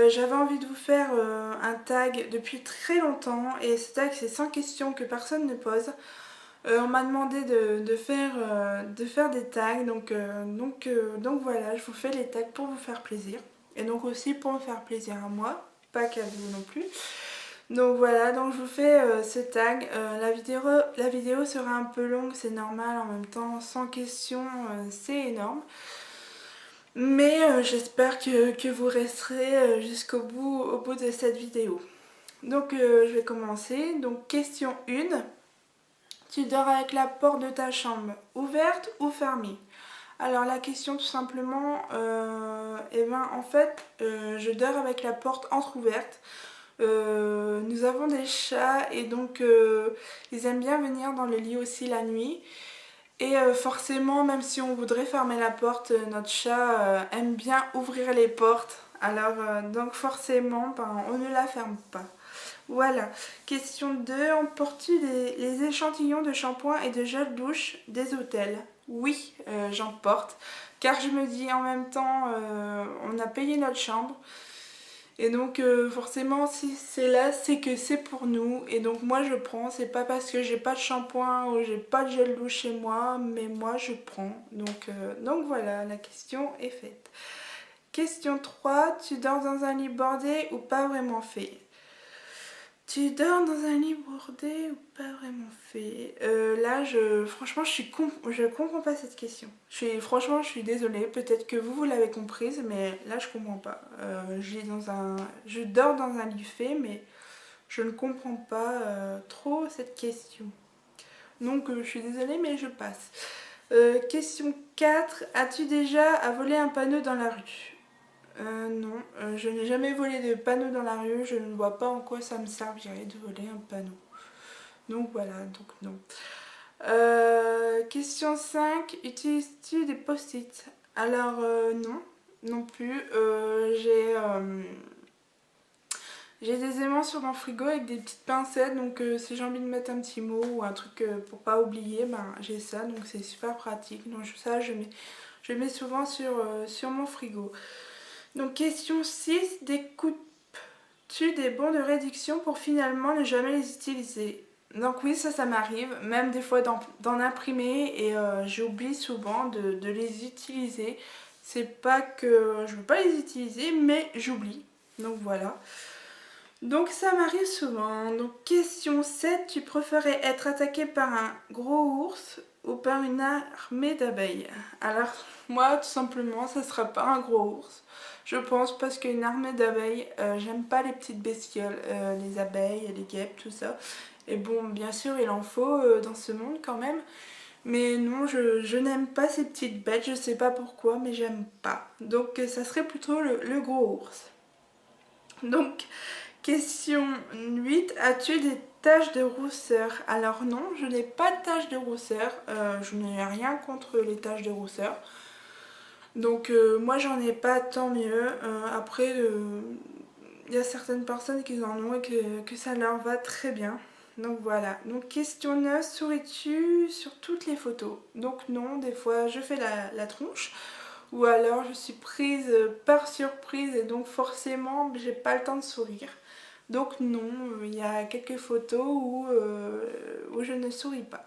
J'avais envie de vous faire un tag depuis très longtemps et ce tag c'est 100 questions que personne ne pose. On m'a demandé de faire des tags donc voilà, je vous fais les tags pour vous faire plaisir et donc aussi pour me faire plaisir à moi, pas qu'à vous non plus. Donc voilà, donc je vous fais ce tag. La vidéo sera un peu longue, c'est normal, en même temps 100 questions c'est énorme. Mais j'espère que vous resterez au bout de cette vidéo. Donc je vais commencer. Donc question 1. Tu dors avec la porte de ta chambre ouverte ou fermée? Alors la question tout simplement, en fait je dors avec la porte entrouverte. Nous avons des chats et donc ils aiment bien venir dans le lit aussi la nuit. Et forcément, même si on voudrait fermer la porte, notre chat aime bien ouvrir les portes. Alors, donc forcément, ben, on ne la ferme pas. Voilà. Question 2. Emportes-tu les échantillons de shampoing et de gel douche des hôtels? Oui, j'en porte. Car je me dis en même temps, on a payé notre chambre. Et donc forcément si c'est là c'est que c'est pour nous et donc moi je prends, c'est pas parce que j'ai pas de shampoing ou j'ai pas de gel douche chez moi mais moi je prends donc voilà la question est faite. Question 3, tu dors dans un lit bordé ou pas vraiment fait? Tu dors dans un lit bordé ou pas vraiment fait? Franchement, je comprends pas cette question. Franchement, je suis désolée. Peut-être que vous l'avez comprise, mais là, je comprends pas. Je dors dans un lit fait, mais je ne comprends pas trop cette question. Donc, je suis désolée, mais je passe. Question 4. As-tu déjà volé un panneau dans la rue? Non, je n'ai jamais volé de panneau dans la rue, je ne vois pas en quoi ça me servirait de voler un panneau. Donc voilà, donc non. Question 5, utilises-tu des post-it? Alors non, non plus. J'ai des aimants sur mon frigo avec des petites pincettes, donc si j'ai envie de mettre un petit mot ou un truc pour pas oublier, ben j'ai ça, donc c'est super pratique. Donc ça, je mets souvent sur mon frigo. Donc question 6, découpes-tu des bons de réduction pour finalement ne jamais les utiliser? Donc oui, ça m'arrive, même des fois d'en imprimer et j'oublie souvent de les utiliser. C'est pas que je veux pas les utiliser, mais j'oublie. Donc voilà. Donc ça m'arrive souvent. Donc question 7, tu préférais être attaqué par un gros ours ou par une armée d'abeilles? Alors moi tout simplement ça sera pas un gros ours. Je pense parce qu'une armée d'abeilles, j'aime pas les petites bestioles, les abeilles, les guêpes, tout ça. Et bon bien sûr il en faut dans ce monde quand même. Mais non, je n'aime pas ces petites bêtes, je sais pas pourquoi, mais j'aime pas. Donc ça serait plutôt le gros ours. Donc question 8, as-tu des taches de rousseur? Alors non, je n'ai pas de taches de rousseur, je n'ai rien contre les taches de rousseur. Donc moi j'en ai pas, tant mieux. Après, il y a certaines personnes qui en ont et que ça leur va très bien. Donc voilà. Donc question 9, souris-tu sur toutes les photos? Donc non, des fois je fais la tronche. Ou alors je suis prise par surprise et donc forcément j'ai pas le temps de sourire. Donc non, il y a quelques photos où je ne souris pas.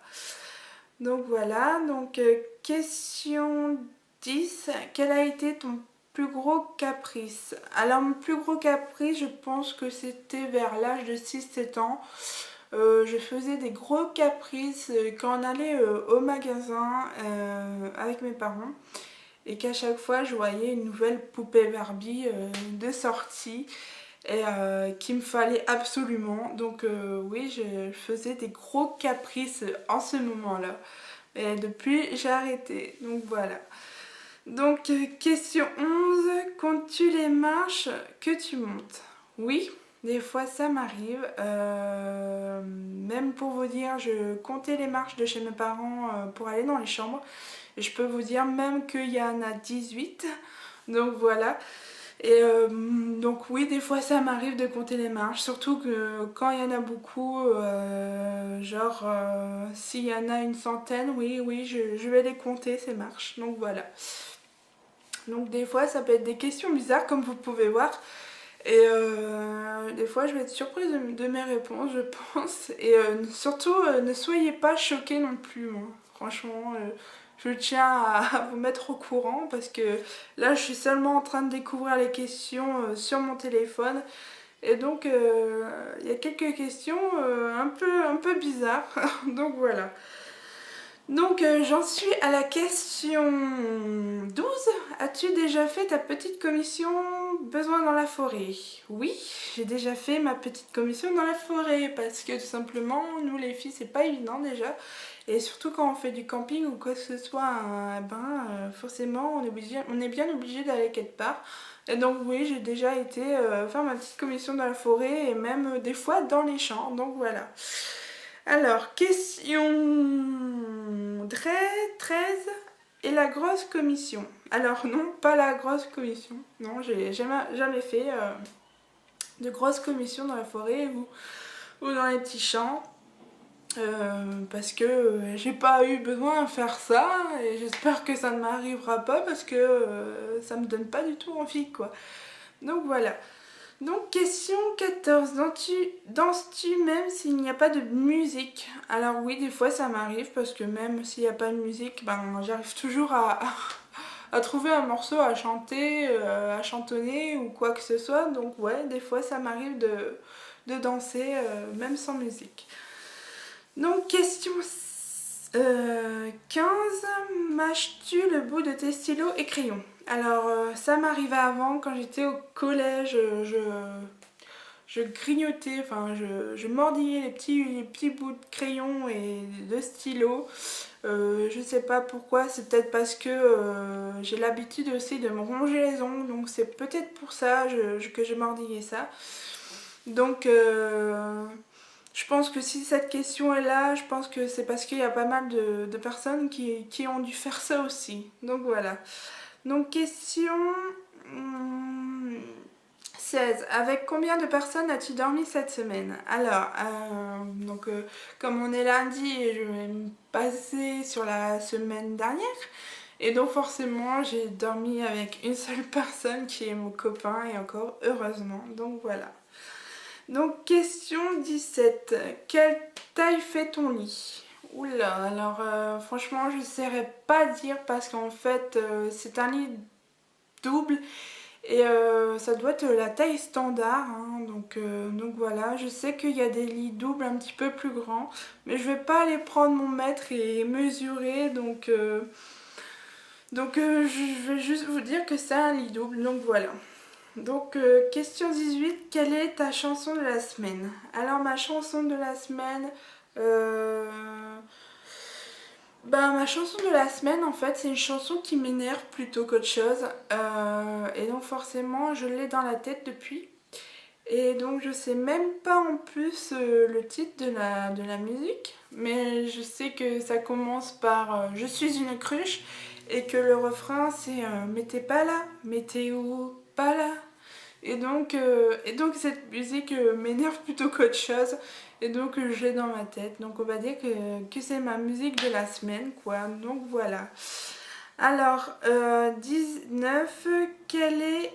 Donc voilà, donc question 10. Quel a été ton plus gros caprice? Alors mon plus gros caprice, je pense que c'était vers l'âge de 6-7 ans. Je faisais des gros caprices quand on allait au magasin avec mes parents et qu'à chaque fois je voyais une nouvelle poupée Barbie de sortie et qu'il me fallait absolument. Donc oui, je faisais des gros caprices en ce moment-là. Et depuis, j'ai arrêté. Donc voilà. Donc question 11, comptes-tu les marches que tu montes? Oui, des fois ça m'arrive. Même pour vous dire, je comptais les marches de chez mes parents pour aller dans les chambres. Et je peux vous dire même qu'il y en a 18. Donc voilà. Et donc oui, des fois ça m'arrive de compter les marches, surtout que quand il y en a beaucoup, s'il y en a une centaine, oui, je vais les compter ces marches. Donc voilà. Donc des fois ça peut être des questions bizarres comme vous pouvez voir. Et des fois je vais être surprise de mes réponses, je pense. Et surtout, ne soyez pas choqués non plus, moi. Franchement, je tiens à vous mettre au courant parce que là je suis seulement en train de découvrir les questions sur mon téléphone. Et donc il y a quelques questions un peu bizarres. Donc voilà. Donc j'en suis à la question 12. As-tu déjà fait ta petite commission besoin dans la forêt? Oui, j'ai déjà fait ma petite commission dans la forêt parce que tout simplement, nous les filles, c'est pas évident déjà. Et surtout quand on fait du camping ou quoi que ce soit, forcément on est bien obligé d'aller quelque part. Et donc oui, j'ai déjà été faire ma petite commission dans la forêt et même des fois dans les champs. Donc voilà. Alors, question 13 et la grosse commission. Alors non, pas la grosse commission. Non, j'ai jamais fait de grosse commission dans la forêt ou dans les petits champs. Parce que j'ai pas eu besoin de faire ça et j'espère que ça ne m'arrivera pas parce que ça me donne pas du tout envie quoi. Donc voilà. Donc question 14, danses-tu même s'il n'y a pas de musique? Alors oui, des fois ça m'arrive parce que même s'il n'y a pas de musique, ben j'arrive toujours à trouver un morceau à chanter, à chantonner ou quoi que ce soit. Donc ouais, des fois ça m'arrive de danser même sans musique. Donc question 15, mâches-tu le bout de tes stylos et crayons? Alors ça m'arrivait avant quand j'étais au collège, je grignotais, enfin je mordillais les petits bouts de crayon et de stylo. Je sais pas pourquoi, c'est peut-être parce que j'ai l'habitude aussi de me ronger les ongles, donc c'est peut-être pour ça que je mordillais ça. Donc je pense que si cette question est là, je pense que c'est parce qu'il y a pas mal de personnes qui ont dû faire ça aussi. Donc voilà. Donc question 16. Avec combien de personnes as-tu dormi cette semaine? Alors, comme on est lundi, je vais me passer sur la semaine dernière. Et donc forcément, j'ai dormi avec une seule personne qui est mon copain et encore heureusement. Donc voilà. Donc question 17. Quelle taille fait ton lit? Oula, alors franchement je ne saurais pas dire parce qu'en fait c'est un lit double et ça doit être la taille standard, hein, donc voilà, je sais qu'il y a des lits doubles un petit peu plus grands, mais je vais pas aller prendre mon mètre et mesurer, je vais juste vous dire que c'est un lit double, donc voilà. Donc question 18, quelle est ta chanson de la semaine? Alors ma chanson de la semaine, euh, ma chanson de la semaine, en fait, c'est une chanson qui m'énerve plutôt qu'autre chose. Et donc, forcément, je l'ai dans la tête depuis. Et donc, je sais même pas en plus le titre de la musique. Mais je sais que ça commence par Je suis une cruche. Et que le refrain, c'est Mais t'es pas là, mais t'es où? Pas là. Et donc cette musique m'énerve plutôt qu'autre chose. Et donc je l'ai dans ma tête. Donc on va dire que c'est ma musique de la semaine, quoi. Donc voilà. Alors, 19, quel est...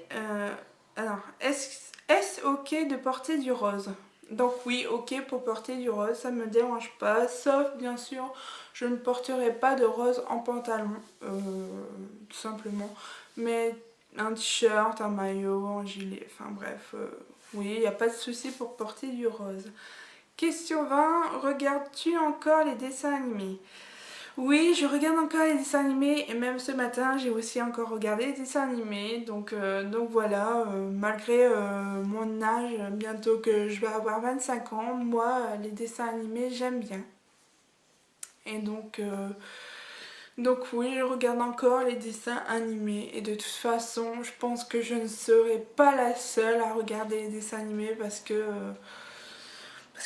alors, est-ce ok de porter du rose? Donc oui, ok pour porter du rose, ça me dérange pas. Sauf, bien sûr, je ne porterai pas de rose en pantalon, tout simplement. Mais un t-shirt, un maillot, un gilet, enfin bref, oui, il n'y a pas de souci pour porter du rose. Question 20, regardes-tu encore les dessins animés? Oui, je regarde encore les dessins animés et même ce matin j'ai aussi encore regardé les dessins animés. Donc voilà, malgré mon âge, bientôt que je vais avoir 25 ans, moi les dessins animés j'aime bien. Et donc oui, je regarde encore les dessins animés et de toute façon, je pense que je ne serai pas la seule à regarder les dessins animés parce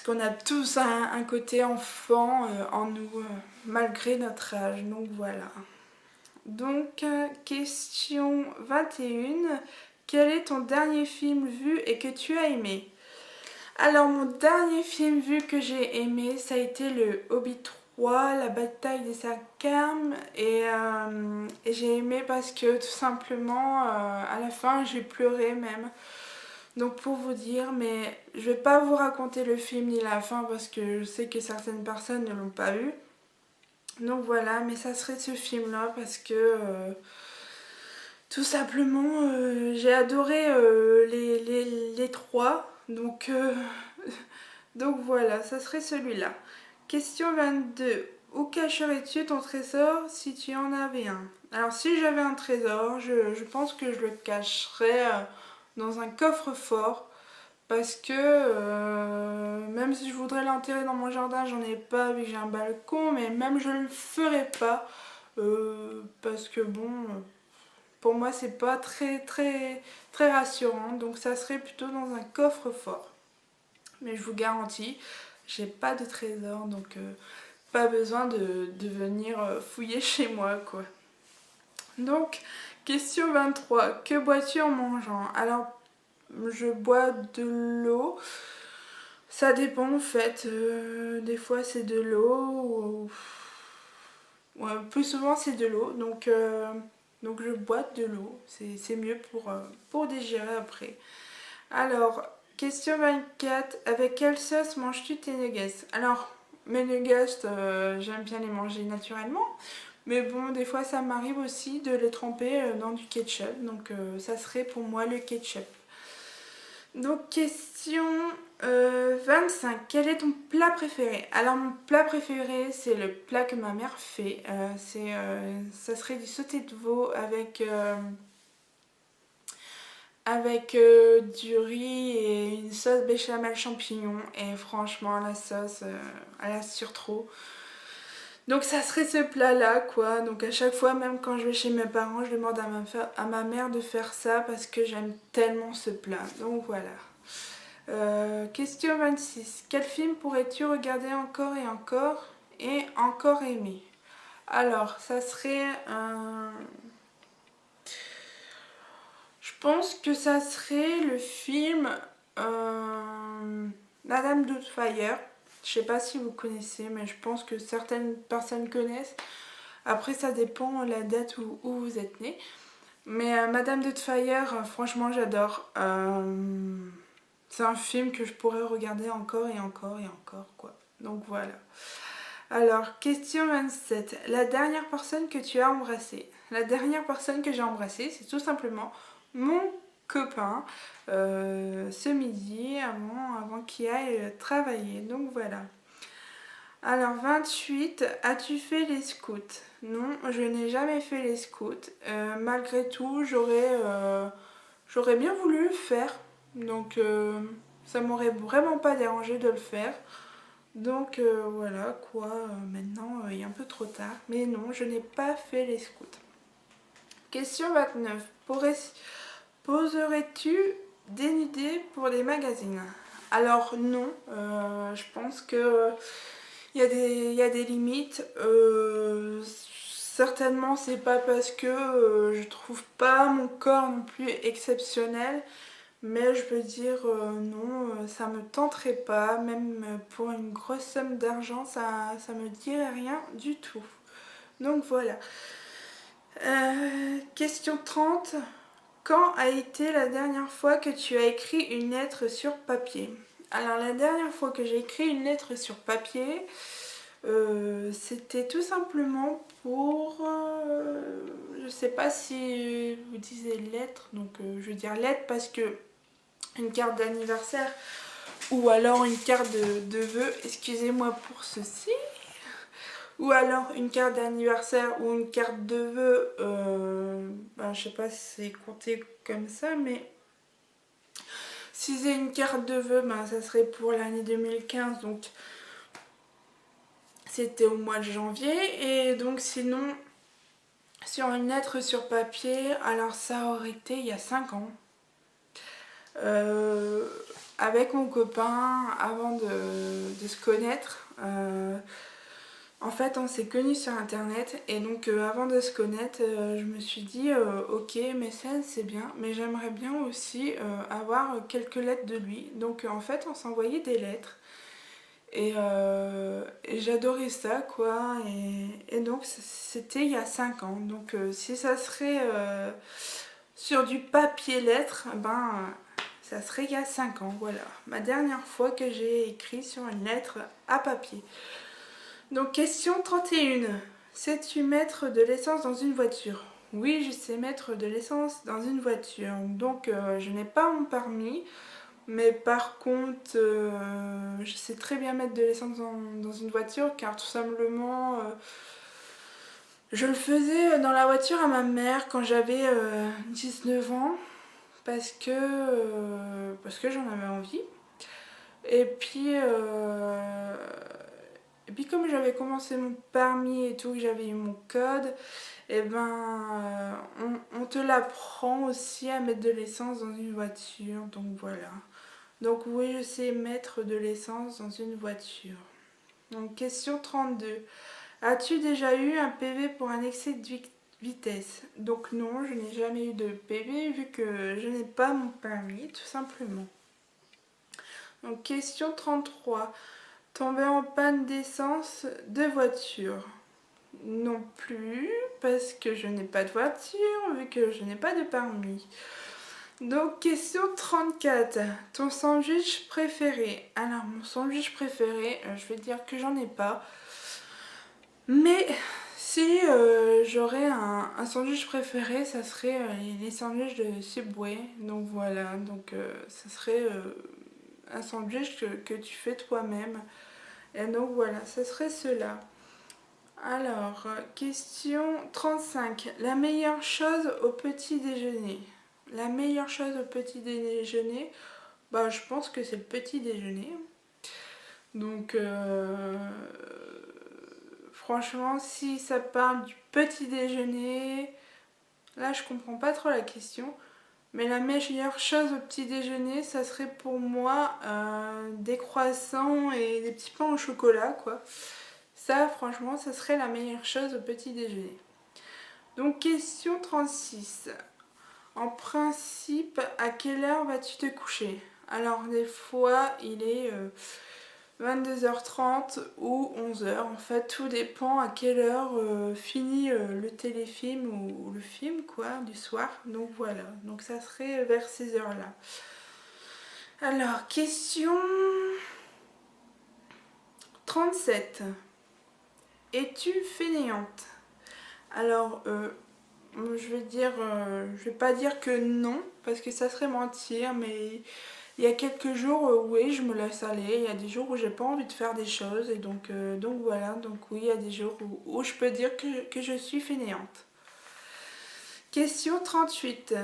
qu'on a tous un côté enfant en nous, malgré notre âge. Donc voilà. Donc, question 21. Quel est ton dernier film vu et que tu as aimé? Alors, mon dernier film vu que j'ai aimé, ça a été le Hobbit 3, la bataille des 5 carmes. Et j'ai aimé parce que tout simplement, à la fin, j'ai pleuré même. Donc pour vous dire, mais je vais pas vous raconter le film ni la fin parce que je sais que certaines personnes ne l'ont pas vu. Donc voilà, mais ça serait ce film-là parce que tout simplement j'ai adoré les trois. Donc voilà, ça serait celui-là. Question 22. Où cacherais-tu ton trésor si tu en avais un? Alors si j'avais un trésor, je pense que je le cacherais dans un coffre-fort. Parce que même si je voudrais l'enterrer dans mon jardin, j'en ai pas vu que j'ai un balcon, mais même je le ferais pas. Parce que bon, pour moi c'est pas très rassurant. Donc ça serait plutôt dans un coffre-fort. Mais je vous garantis, j'ai pas de trésor, donc pas besoin de venir fouiller chez moi, quoi. Donc, question 23. Que bois-tu en mangeant? Alors, je bois de l'eau. Ça dépend en fait. Des fois c'est de l'eau. Ouais, plus souvent c'est de l'eau. Donc je bois de l'eau. C'est mieux pour digérer après. Alors, question 24. Avec quelle sauce manges-tu tes nuggets? Alors, mes nuggets, j'aime bien les manger naturellement. Mais bon, des fois ça m'arrive aussi de les tremper dans du ketchup. Donc ça serait pour moi le ketchup. Donc question 25. Quel est ton plat préféré? Alors mon plat préféré c'est le plat que ma mère fait. Ça serait du sauté de veau avec du riz et une sauce béchamel champignon. Et franchement la sauce, elle assure trop. Donc ça serait ce plat là quoi. Donc à chaque fois, même quand je vais chez mes parents, je demande à ma mère de faire ça parce que j'aime tellement ce plat. Donc voilà. Question 26. Quel film pourrais-tu regarder encore et encore aimer? Alors ça serait un... Je pense que ça serait le film Madame Doubtfire. Je sais pas si vous connaissez, mais je pense que certaines personnes connaissent. Après, ça dépend la date où vous êtes né. Mais Madame Doubtfire, franchement, j'adore. C'est un film que je pourrais regarder encore et encore et encore, quoi. Donc voilà. Alors, question 27. La dernière personne que tu as embrassée. La dernière personne que j'ai embrassée, c'est tout simplement mon copain ce midi avant qu'il aille travailler. Donc voilà. Alors 28, as-tu fait les scouts? Non, je n'ai jamais fait les scouts. Malgré tout, j'aurais bien voulu le faire. Donc ça m'aurait vraiment pas dérangé de le faire. Donc voilà quoi, maintenant il est un peu trop tard. Mais non, je n'ai pas fait les scouts. Question 29. Poserais-tu dénudé pour des magazines? Alors non, je pense que il y a des limites. Certainement, c'est pas parce que je trouve pas mon corps non plus exceptionnel, mais je veux dire non, ça me tenterait pas. Même pour une grosse somme d'argent, ça me dirait rien du tout. Donc voilà. Question 30. Quand a été la dernière fois que tu as écrit une lettre sur papier? Alors la dernière fois que j'ai écrit une lettre sur papier, c'était tout simplement pour... je sais pas si vous disiez lettre, donc je veux dire lettre parce que une carte d'anniversaire ou alors une carte de vœux, excusez-moi pour ceci, ou alors une carte d'anniversaire ou une carte de vœux, je sais pas si c'est compté comme ça, mais si c'est une carte de vœux, ça serait pour l'année 2015, donc c'était au mois de janvier. Et donc sinon, sur une lettre sur papier, alors ça aurait été il y a 5 ans. Avec mon copain, avant de se connaître. En fait, on s'est connus sur internet et donc avant de se connaître, je me suis dit ok, mécène c'est bien, mais j'aimerais bien aussi avoir quelques lettres de lui. Donc en fait, on s'envoyait des lettres et j'adorais ça quoi. Et donc c'était il y a 5 ans. Donc si ça serait sur du papier lettre, Ça serait il y a 5 ans, voilà. Ma dernière fois que j'ai écrit sur une lettre à papier. Donc question 31. Sais-tu mettre de l'essence dans une voiture? Oui, je sais mettre de l'essence dans une voiture. Donc je n'ai pas mon permis. Mais par contre, je sais très bien mettre de l'essence dans une voiture car tout simplement, je le faisais dans la voiture à ma mère quand j'avais 19 ans parce que j'en avais envie. Et puis, comme j'avais commencé mon permis et tout, que j'avais eu mon code, et ben on te l'apprend aussi à mettre de l'essence dans une voiture. Donc voilà. Donc oui, je sais mettre de l'essence dans une voiture. Donc question 32. As-tu déjà eu un PV pour un excès de vitesse? Donc non, je n'ai jamais eu de PV vu que je n'ai pas mon permis, tout simplement. Donc question 33. Tomber en panne d'essence de voiture? Non plus, parce que je n'ai pas de voiture, vu que je n'ai pas de permis. Donc question 34. Ton sandwich préféré? Alors mon sandwich préféré, je vais dire que j'en ai pas. Mais si j'aurais un sandwich préféré, ça serait les sandwichs de Subway. Donc voilà, donc ça serait un sandwich que tu fais toi-même. Et donc voilà, ça serait cela. Alors, question 35. La meilleure chose au petit déjeuner? La meilleure chose au petit déjeuner, bah, je pense que c'est le petit déjeuner. Donc, franchement, si ça parle du petit déjeuner, là je comprends pas trop la question. Mais la meilleure chose au petit déjeuner, ça serait pour moi des croissants et des petits pains au chocolat, quoi. Ça, franchement, ça serait la meilleure chose au petit déjeuner. Donc, question 36. En principe, à quelle heure vas-tu te coucher? Alors, des fois, il est 22h30 ou 11h. En fait, tout dépend à quelle heure finit le téléfilm ou le film, quoi, du soir. Donc, voilà. Donc, ça serait vers ces heures-là. Alors, question 37. Es-tu fainéante? Alors, je vais pas dire que non, parce que ça serait mentir, mais il y a quelques jours, oui, je me laisse aller. Il y a des jours où j'ai pas envie de faire des choses, et donc voilà. Donc oui, il y a des jours où je peux dire que je suis fainéante. Question 38.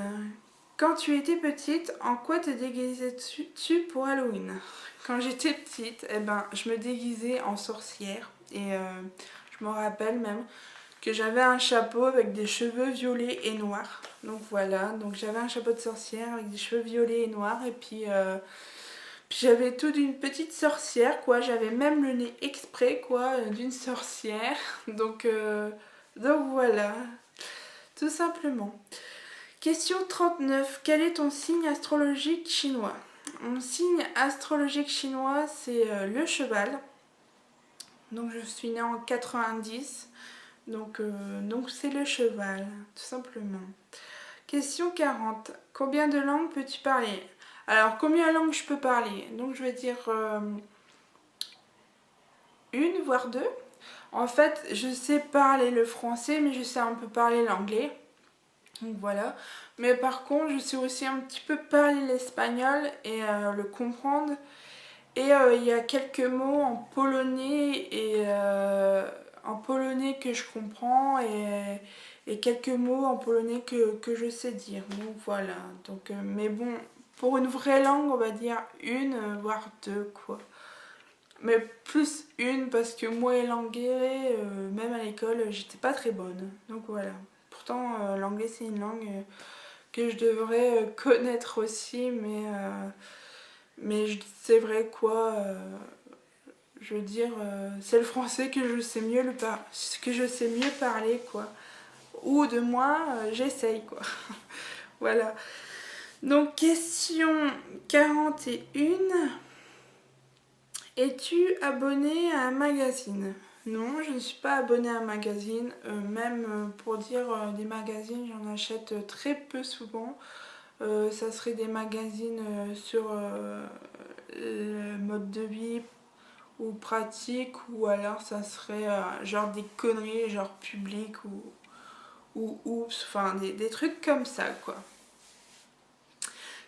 Quand tu étais petite, en quoi te déguisais-tu pour Halloween? Quand j'étais petite, eh ben, je me déguisais en sorcière, et je me rappelle même que j'avais un chapeau avec des cheveux violets et noirs. Donc voilà, donc j'avais un chapeau de sorcière avec des cheveux violets et noirs, et puis j'avais tout d'une petite sorcière, quoi. J'avais même le nez exprès, quoi, d'une sorcière. Donc voilà, tout simplement. Question 39. Quel est ton signe astrologique chinois? Mon signe astrologique chinois, c'est le cheval. Donc je suis née en 90. Donc c'est le cheval, tout simplement. Question 40. Combien de langues peux-tu parler? Alors, combien de langues je peux parler? Donc je vais dire une, voire deux. En fait, je sais parler le français, mais je sais un peu parler l'anglais. Donc voilà. Mais par contre, je sais aussi un petit peu parler l'espagnol et le comprendre. Et il y a quelques mots en polonais que je comprends, et quelques mots en polonais que je sais dire. Donc voilà. Donc, mais bon, pour une vraie langue, on va dire une, voire deux, quoi. Mais plus une, parce que moi et l'anglais, même à l'école, j'étais pas très bonne. Donc voilà. Pourtant, l'anglais, c'est une langue que je devrais connaître aussi, mais c'est vrai, quoi. Je veux dire, c'est le français que je sais mieux parler, quoi. Ou de moins, j'essaye, quoi. Voilà. Donc, question 41. Es-tu abonné à un magazine? Non, je ne suis pas abonnée à un magazine. Même pour dire des magazines, j'en achète très peu souvent. Ça serait des magazines sur le mode de vie ou pratique, ou alors ça serait genre des conneries, genre public ou oups, enfin des trucs comme ça quoi.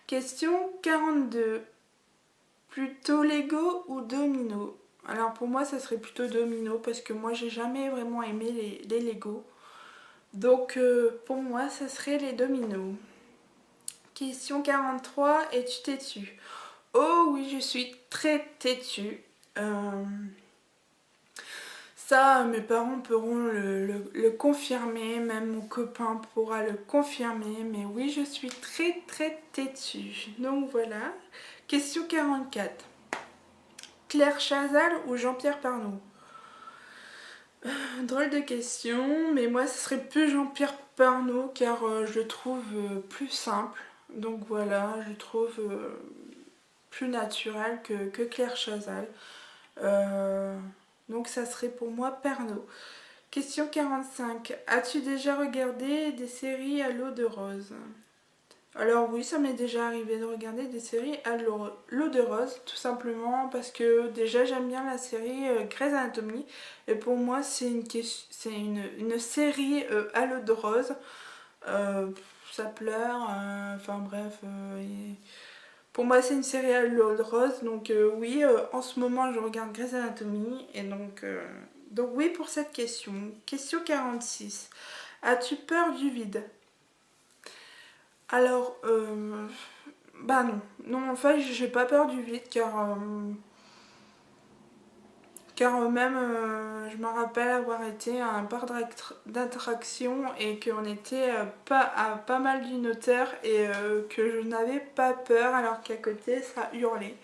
Question 42. Plutôt Lego ou Domino? Alors pour moi ça serait plutôt Domino parce que moi j'ai jamais vraiment aimé les Lego. Donc pour moi ça serait les Dominos. Question 43. Es-tu têtu? Oh oui, je suis très têtue. Ça, mes parents pourront le confirmer, même mon copain pourra le confirmer, mais oui, je suis très très têtue. Donc voilà. Question 44. Claire Chazal ou Jean-Pierre Pernaut? Drôle de question, mais moi ce serait plus Jean-Pierre Pernaut car je le trouve plus simple. Donc voilà, je le trouve plus naturel que Claire Chazal. Donc ça serait pour moi Pernaut. Question 45. As-tu déjà regardé des séries à l'eau de rose? Alors oui, ça m'est déjà arrivé de regarder des séries à l'eau de rose, tout simplement parce que déjà j'aime bien la série Grey's Anatomy et pour moi c'est une série à l'eau de rose. Ça pleure, enfin bref. Pour moi c'est une série à l'eau de rose, donc oui, en ce moment je regarde Grey's Anatomy et donc oui pour cette question. Question 46. As-tu peur du vide? Alors, bah non. Non, en fait, j'ai pas peur du vide car même, je me rappelle avoir été à un parc d'attractions et qu'on était à pas mal d'une hauteur et que je n'avais pas peur alors qu'à côté ça hurlait.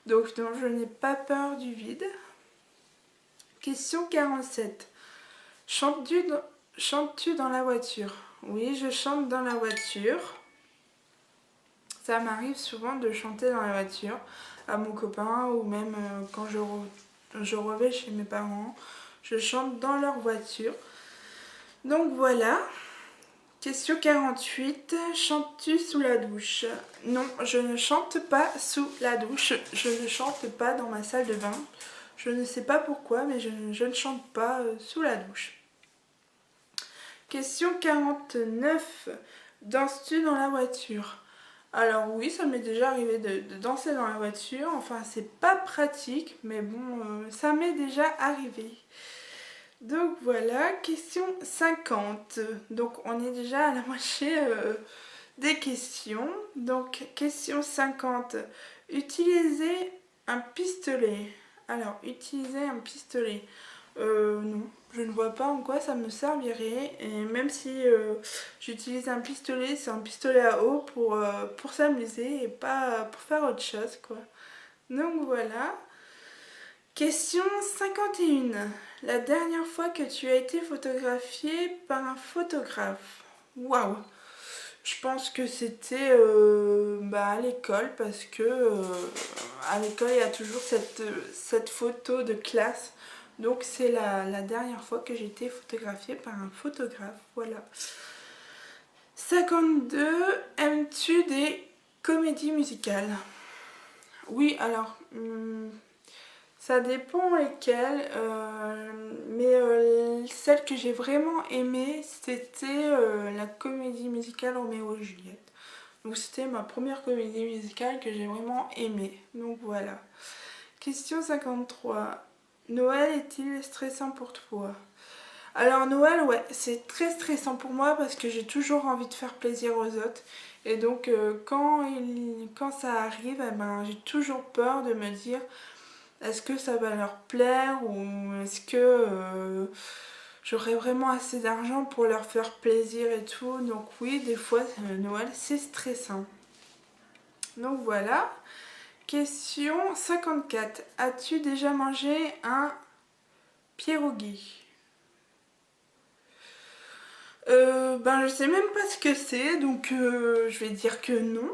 Donc non, je n'ai pas peur du vide. Question 47. Chantes-tu dans la voiture? Oui, je chante dans la voiture. Ça m'arrive souvent de chanter dans la voiture à mon copain ou même quand je reviens chez mes parents. Je chante dans leur voiture. Donc voilà. Question 48. Chantes-tu sous la douche? Non, je ne chante pas sous la douche. Je ne chante pas dans ma salle de bain. Je ne sais pas pourquoi, mais je ne chante pas sous la douche. Question 49. Danses-tu dans la voiture? Alors oui, ça m'est déjà arrivé de danser dans la voiture. Enfin, c'est pas pratique, mais bon, ça m'est déjà arrivé. Donc voilà, question 50. Donc on est déjà à la moitié des questions. Donc question 50. Utiliser un pistolet. Alors, utiliser un pistolet. Non, je ne vois pas en quoi ça me servirait. Et même si j'utilise un pistolet, c'est un pistolet à eau pour s'amuser et pas pour faire autre chose, quoi. Donc voilà. Question 51. La dernière fois que tu as été photographiée par un photographe? Waouh! Je pense que c'était à l'école parce que à l'école il y a toujours cette photo de classe. Donc c'est la dernière fois que j'ai été photographiée par un photographe. Voilà. 52. Aimes-tu des comédies musicales? Oui, alors ça dépend lesquelles, mais celle que j'ai vraiment aimée, c'était la comédie musicale Roméo et Juliette. Donc c'était ma première comédie musicale que j'ai vraiment aimée. Donc voilà. Question 53. Noël est-il stressant pour toi? Alors Noël, ouais, c'est très stressant pour moi parce que j'ai toujours envie de faire plaisir aux autres. Et donc quand ça arrive, eh ben, j'ai toujours peur de me dire est-ce que ça va leur plaire ou est-ce que j'aurai vraiment assez d'argent pour leur faire plaisir et tout. Donc oui, des fois Noël c'est stressant. Donc voilà. Question 54. As-tu déjà mangé un pierogi? Ben je sais même pas ce que c'est, donc je vais dire que non.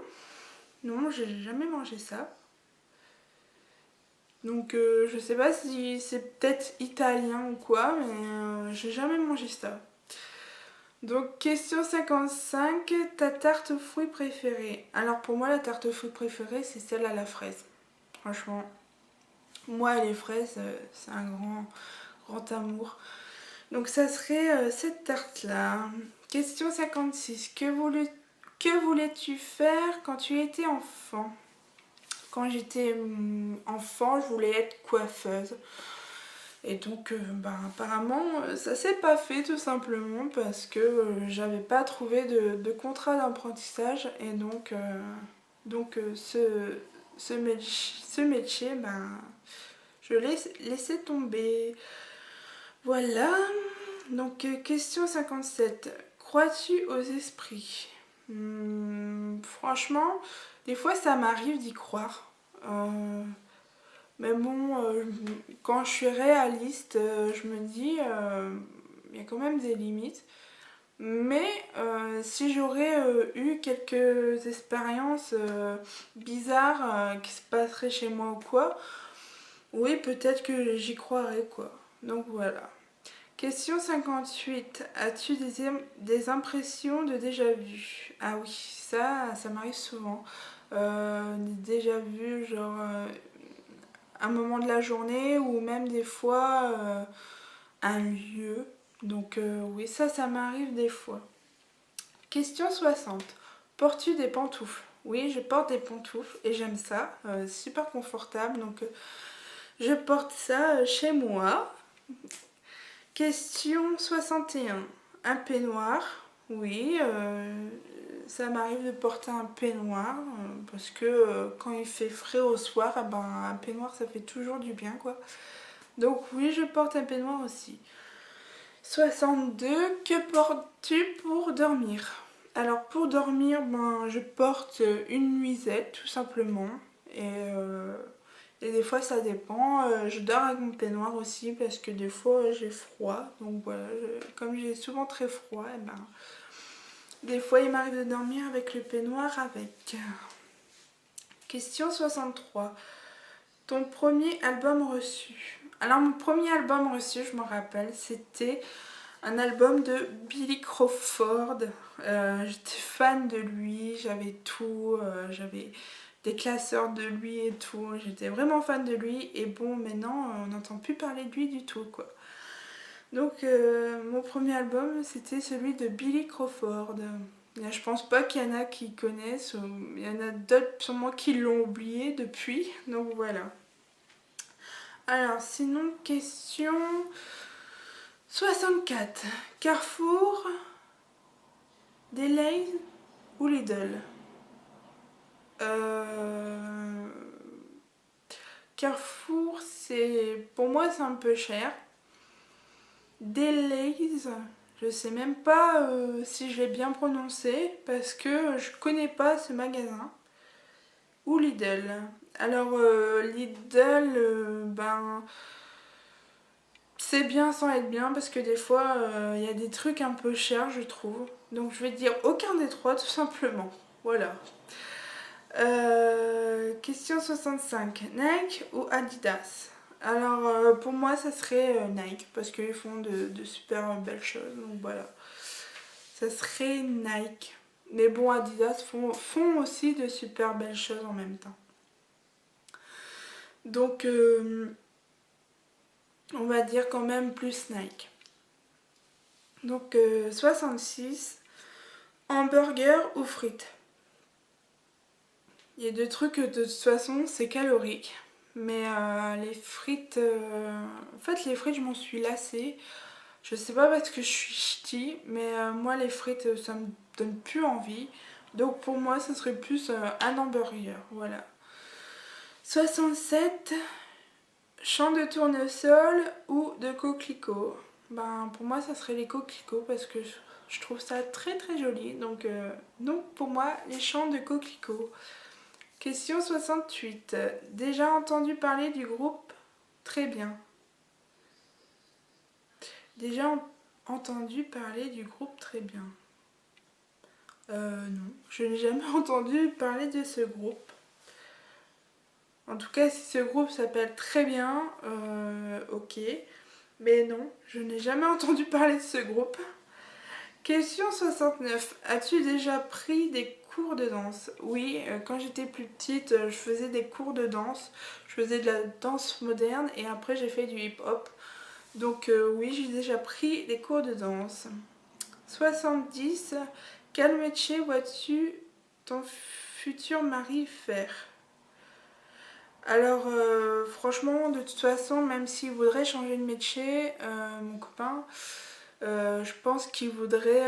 Non, j'ai jamais mangé ça. Donc je sais pas si c'est peut-être italien ou quoi, mais j'ai jamais mangé ça. Donc question 55, ta tarte aux fruits préférée? Alors pour moi la tarte aux fruits préférée c'est celle à la fraise. Franchement, moi les fraises c'est un grand amour. Donc ça serait cette tarte là. Question 56, que voulais-tu faire quand tu étais enfant? Quand j'étais enfant je voulais être coiffeuse. Et donc apparemment ça s'est pas fait tout simplement parce que j'avais pas trouvé de contrat d'apprentissage et ce métier je l'ai laissé tomber. Voilà. Donc question 57. Crois-tu aux esprits? Franchement, des fois ça m'arrive d'y croire. Mais bon, quand je suis réaliste, je me dis, il y a quand même des limites. Mais si j'aurais eu quelques expériences bizarres qui se passeraient chez moi ou quoi, oui, peut-être que j'y croirais quoi. Donc voilà. Question 58. As-tu des impressions de déjà-vu? Ah oui, ça m'arrive souvent. Déjà vu, genre un moment de la journée ou même des fois un lieu. Donc oui, ça m'arrive des fois. Question 60. Portes-tu des pantoufles? Oui, je porte des pantoufles et j'aime ça. Super confortable. Donc je porte ça chez moi. Question 61. Un peignoir? Oui, ça m'arrive de porter un peignoir parce que quand il fait frais au soir, un peignoir ça fait toujours du bien quoi. Donc oui, je porte un peignoir aussi. 62. Que portes-tu pour dormir? Alors pour dormir, je porte une nuisette tout simplement. Et des fois ça dépend. Je dors avec mon peignoir aussi parce que des fois j'ai froid. Donc voilà, comme j'ai souvent très froid, des fois il m'arrive de dormir avec le peignoir avec. Question 63. Ton premier album reçu? Alors mon premier album reçu, je me rappelle, c'était un album de Billy Crawford. J'étais fan de lui, j'avais tout, j'avais des classeurs de lui et tout. J'étais vraiment fan de lui et bon maintenant on n'entend plus parler de lui du tout quoi. Donc mon premier album c'était celui de Billy Crawford. Je pense pas qu'il y en a qui connaissent, il y en a d'autres sûrement qui l'ont oublié depuis, donc voilà. Alors sinon question 64. Carrefour, Delays ou Lidl? Carrefour, pour moi c'est un peu cher. Delays, je sais même pas si je l'ai bien prononcé parce que je connais pas ce magasin. Ou Lidl. Alors Lidl, c'est bien sans être bien parce que des fois il y a des trucs un peu chers je trouve. Donc je vais dire aucun des trois tout simplement. Voilà. Question 65. Nike ou Adidas? Alors pour moi ça serait Nike parce qu'ils font de super belles choses. Donc voilà. Ça serait Nike. Mais bon Adidas font aussi de super belles choses en même temps. Donc on va dire quand même plus Nike. Donc 66. Hamburger ou frites? Il y a deux trucs de toute façon c'est calorique. Mais les frites, en fait les frites je m'en suis lassée. Je sais pas parce que je suis ch'ti, mais moi les frites ça me donne plus envie. Donc pour moi ça serait plus un hamburger, voilà. 67. Champ de tournesol ou de coquelicot? Pour moi ça serait les coquelicots parce que je trouve ça très très joli. Donc pour moi les champs de coquelicot. Question 68. Déjà entendu parler du groupe Très Bien? Déjà entendu parler du groupe Très Bien? Non, je n'ai jamais entendu parler de ce groupe. En tout cas, si ce groupe s'appelle Très Bien, ok. Mais non, je n'ai jamais entendu parler de ce groupe. Question 69. As-tu déjà pris des cours de danse? Oui, quand j'étais plus petite, je faisais des cours de danse. Je faisais de la danse moderne et après j'ai fait du hip-hop. Donc oui, j'ai déjà pris des cours de danse. 70. Quel métier vois-tu ton futur mari faire? Alors franchement, de toute façon, même s'il voudrait changer de métier, mon copain, je pense qu'il voudrait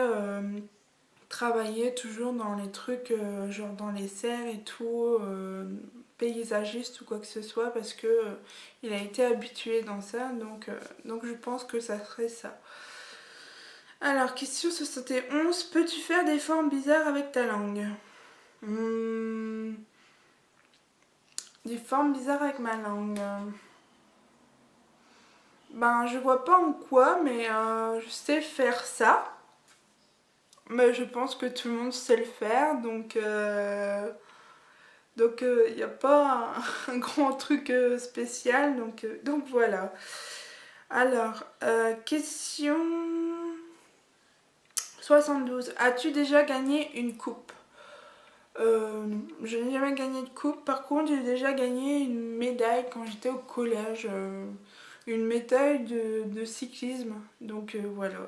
travailler toujours dans les trucs, genre dans les serres et tout, paysagiste ou quoi que ce soit, parce que il a été habitué dans ça, donc je pense que ça serait ça. Alors, question 71, peux-tu faire des formes bizarres avec ta langue? Des formes bizarres avec ma langue. Ben, je vois pas en quoi, mais je sais faire ça. Mais je pense que tout le monde sait le faire, donc il n'y a pas un grand truc spécial, donc voilà. Alors, question 72. As-tu déjà gagné une coupe? Non, je n'ai jamais gagné de coupe. Par contre, j'ai déjà gagné une médaille quand j'étais au collège. Une médaille de cyclisme. Donc voilà,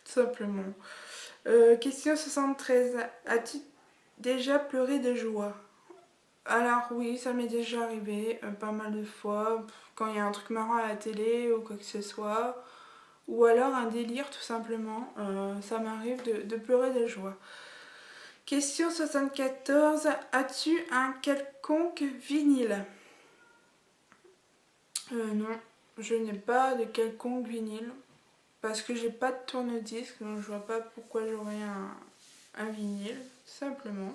tout simplement. Question 73. As-tu déjà pleuré de joie? Alors oui, ça m'est déjà arrivé pas mal de fois. Quand il y a un truc marrant à la télé ou quoi que ce soit. Ou alors un délire tout simplement. Ça m'arrive de pleurer de joie. Question 74. As-tu un quelconque vinyle? Non, je n'ai pas de quelconque vinyle. Parce que j'ai pas de tourne-disque, donc je vois pas pourquoi j'aurais un vinyle, tout simplement.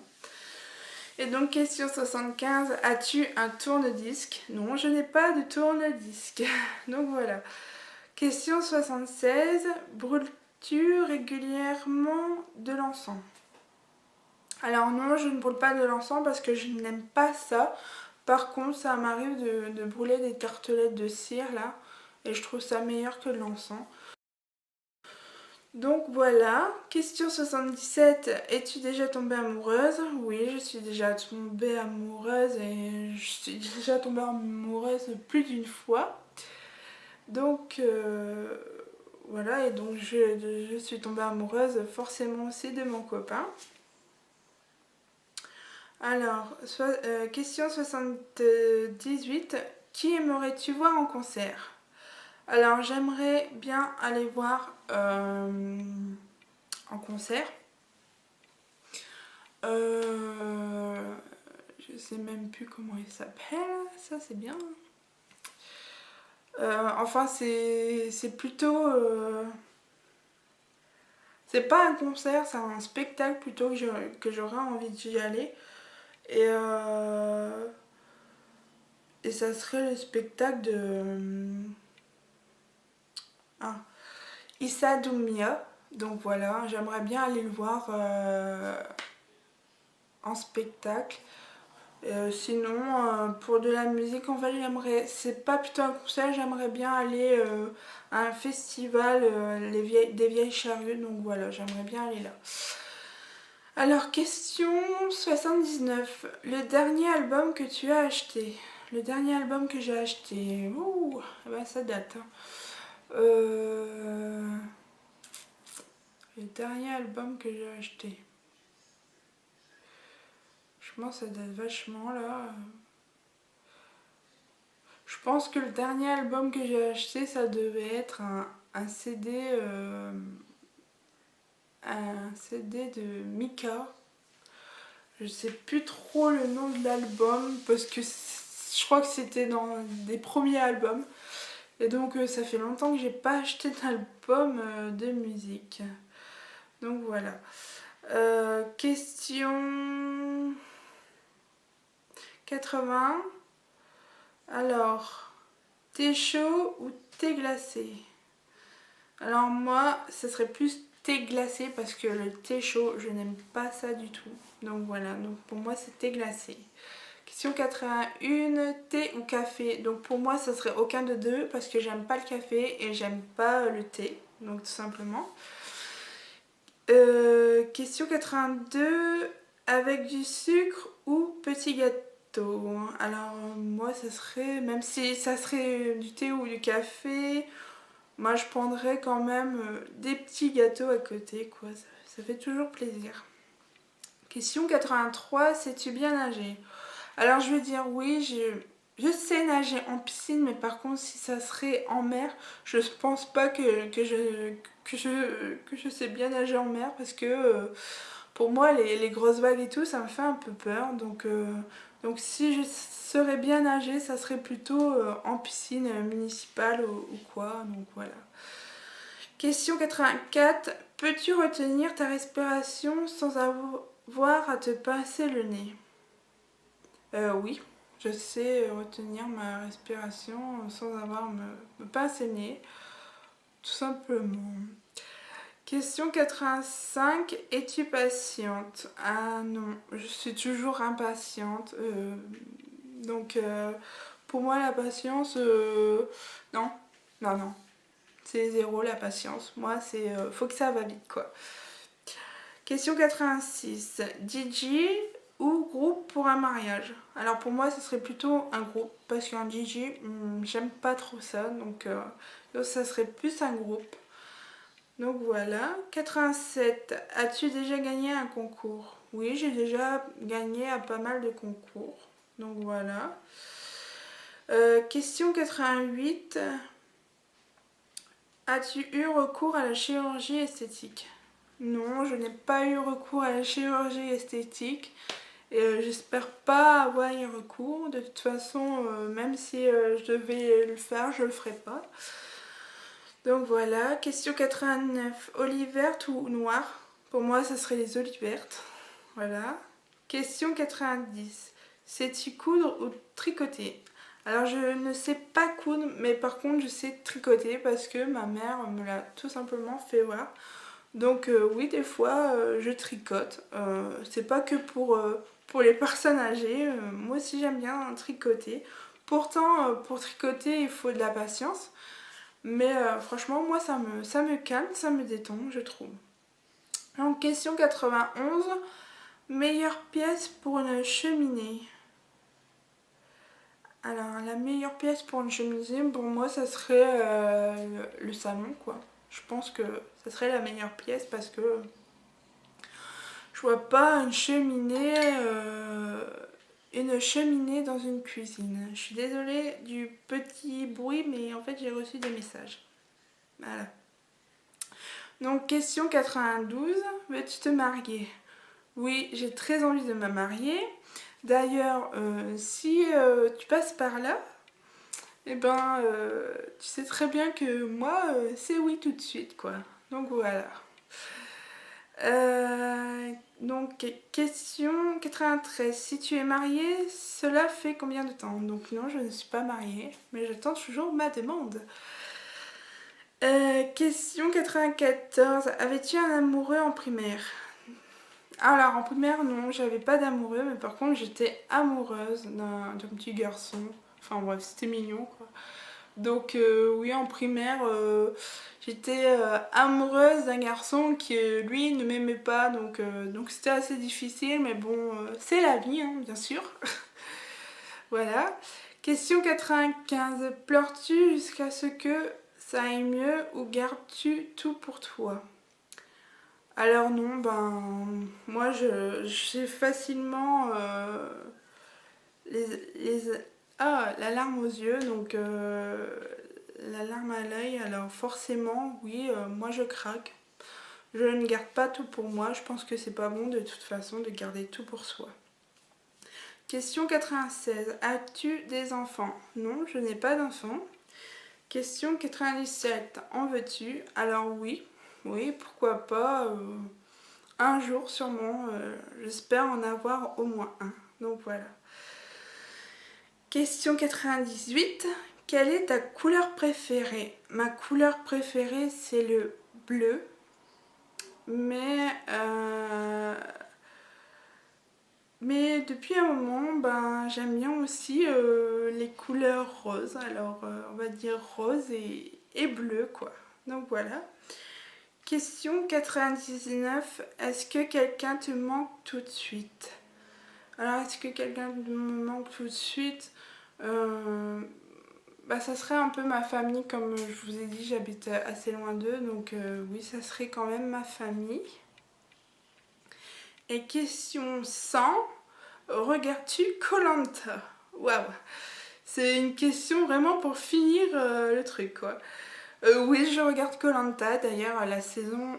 Et donc question 75, as-tu un tourne-disque? Non, je n'ai pas de tourne-disque. Donc voilà. Question 76, brûles-tu régulièrement de l'encens? Alors non, je ne brûle pas de l'encens parce que je n'aime pas ça. Par contre, ça m'arrive de brûler des tartelettes de cire là. Et je trouve ça meilleur que de l'encens. Donc voilà, question 77, es-tu déjà tombée amoureuse? Oui, je suis déjà tombée amoureuse et je suis déjà tombée amoureuse plus d'une fois. Donc voilà, et donc je suis tombée amoureuse forcément aussi de mon copain. Alors, question 78, qui aimerais-tu voir en concert? Alors j'aimerais bien aller voir en concert. Je sais même plus comment il s'appelle, ça c'est bien. Enfin c'est plutôt... c'est pas un concert, c'est un spectacle plutôt que j'aurais envie d'y aller. Et ça serait le spectacle de... Issa Doumbia. Donc voilà, j'aimerais bien aller le voir en spectacle. Sinon, pour de la musique, en fait, c'est pas plutôt un concert, j'aimerais bien aller à un festival des vieilles charrues, donc voilà, j'aimerais bien aller là. Alors, question 79, le dernier album que tu as acheté? Le dernier album que j'ai acheté, ouh, bah ça date. Le dernier album que j'ai acheté. Je pense que ça date vachement là. Je pense que le dernier album que j'ai acheté, ça devait être un CD, un CD de Mika. Je sais plus trop le nom de l'album parce que je crois que c'était dans des premiers albums. Et donc ça fait longtemps que j'ai pas acheté d'album de musique. Donc voilà. Question 80. Alors, thé chaud ou thé glacé? Alors moi, ce serait plus thé glacé parce que le thé chaud, je n'aime pas ça du tout. Donc voilà, donc pour moi c'est thé glacé. Question 81, thé ou café? Donc pour moi ça serait aucun de deux parce que j'aime pas le café et j'aime pas le thé. Donc tout simplement. Question 82, avec du sucre ou petit gâteau? Alors moi ça serait, même si ça serait du thé ou du café, moi je prendrais quand même des petits gâteaux à côté quoi, ça fait toujours plaisir. Question 83, sais-tu bien nager? Alors je vais dire oui, je sais nager en piscine, mais par contre si ça serait en mer, je pense pas que je sais bien nager en mer parce que pour moi les grosses vagues et tout ça me fait un peu peur. Donc si je saurais bien nager, ça serait plutôt en piscine municipale ou quoi. Donc voilà. Question 84, peux-tu retenir ta respiration sans avoir à te pincer le nez? Oui, je sais retenir ma respiration sans avoir à me pincer le nez, tout simplement. Question 85, es-tu patiente? Ah non, je suis toujours impatiente. Pour moi la patience, non, non. C'est zéro la patience. Moi c'est, faut que ça va vite quoi. Question 86. DJ ou groupe pour un mariage? Alors pour moi, ce serait plutôt un groupe parce qu'un DJ, j'aime pas trop ça. Donc ça serait plus un groupe. Donc voilà. 87. As-tu déjà gagné un concours? Oui, j'ai déjà gagné à pas mal de concours. Donc voilà. Question 88. As-tu eu recours à la chirurgie esthétique? Non, je n'ai pas eu recours à la chirurgie esthétique et j'espère pas avoir y recours. De toute façon, même si je devais le faire, je le ferai pas. Donc voilà, question 89. Olive verte ou noire? Pour moi, ça serait les olives vertes. Voilà. Question 90. Sais-tu coudre ou tricoter? Alors je ne sais pas coudre, mais par contre je sais tricoter parce que ma mère me l'a tout simplement fait voir. Donc oui, des fois je tricote. C'est pas que pour les personnes âgées. Moi aussi j'aime bien tricoter. Pourtant pour tricoter il faut de la patience. Mais franchement moi ça me calme, ça me détend je trouve. Donc question 91. Meilleure pièce pour une cheminée? Alors la meilleure pièce pour une cheminée pour moi ça serait le salon quoi. Je pense que ça serait la meilleure pièce parce que je vois pas une cheminée dans une cuisine. Je suis désolée du petit bruit, mais en fait j'ai reçu des messages. Voilà. Donc question 92, veux-tu te marier? Oui, j'ai très envie de me marier. D'ailleurs, si tu passes par là, eh ben, tu sais très bien que moi, c'est oui tout de suite, quoi. Donc voilà. Donc, question 93. Si tu es mariée, cela fait combien de temps? Donc non, je ne suis pas mariée, mais j'attends toujours ma demande. Question 94. Avais-tu un amoureux en primaire? Alors, en primaire, non, j'avais pas d'amoureux, mais par contre, j'étais amoureuse d'un petit garçon. Enfin bref, c'était mignon, quoi. Donc oui, en primaire, j'étais amoureuse d'un garçon qui, lui, ne m'aimait pas. Donc c'était assez difficile, mais bon, c'est la vie, hein, bien sûr. Voilà. Question 95. Pleures-tu jusqu'à ce que ça aille mieux ou gardes-tu tout pour toi? Alors non, moi j'ai facilement les, les- la larme aux yeux, donc la larme à l'œil, alors forcément, oui, moi je craque. Je ne garde pas tout pour moi, je pense que c'est pas bon de toute façon de garder tout pour soi. Question 96. As-tu des enfants? Non, je n'ai pas d'enfants. Question 97. En veux-tu? Alors oui, pourquoi pas. Un jour sûrement, j'espère en avoir au moins un. Donc voilà. Question 98. Quelle est ta couleur préférée? Ma couleur préférée c'est le bleu. Mais depuis un moment, j'aime bien aussi les couleurs roses. Alors on va dire rose et bleu quoi. Donc voilà. Question 99. Est-ce que quelqu'un te manque tout de suite? Alors, est-ce que quelqu'un me manque tout de suite? Ça serait un peu ma famille, comme je vous ai dit, j'habite assez loin d'eux, donc oui, ça serait quand même ma famille. Et question 100, regardes-tu koh? Waouh, c'est une question vraiment pour finir le truc, quoi. Oui, je regarde koh. D'ailleurs, la saison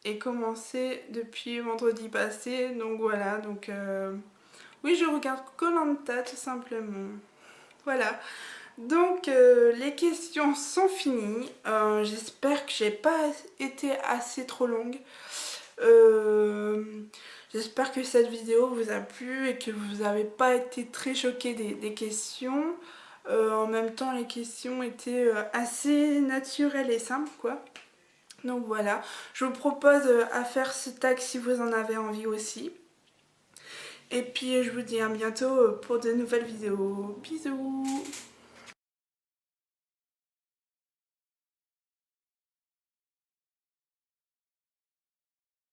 est commencée depuis vendredi passé, donc voilà, donc oui, je regarde koh tout simplement. Voilà. Donc les questions sont finies. J'espère que j'ai pas été assez trop longue. J'espère que cette vidéo vous a plu et que vous n'avez pas été très choqués des questions. En même temps, les questions étaient assez naturelles et simples, quoi. Donc voilà, je vous propose à faire ce tag si vous en avez envie aussi. Et puis je vous dis à bientôt pour de nouvelles vidéos. Bisous!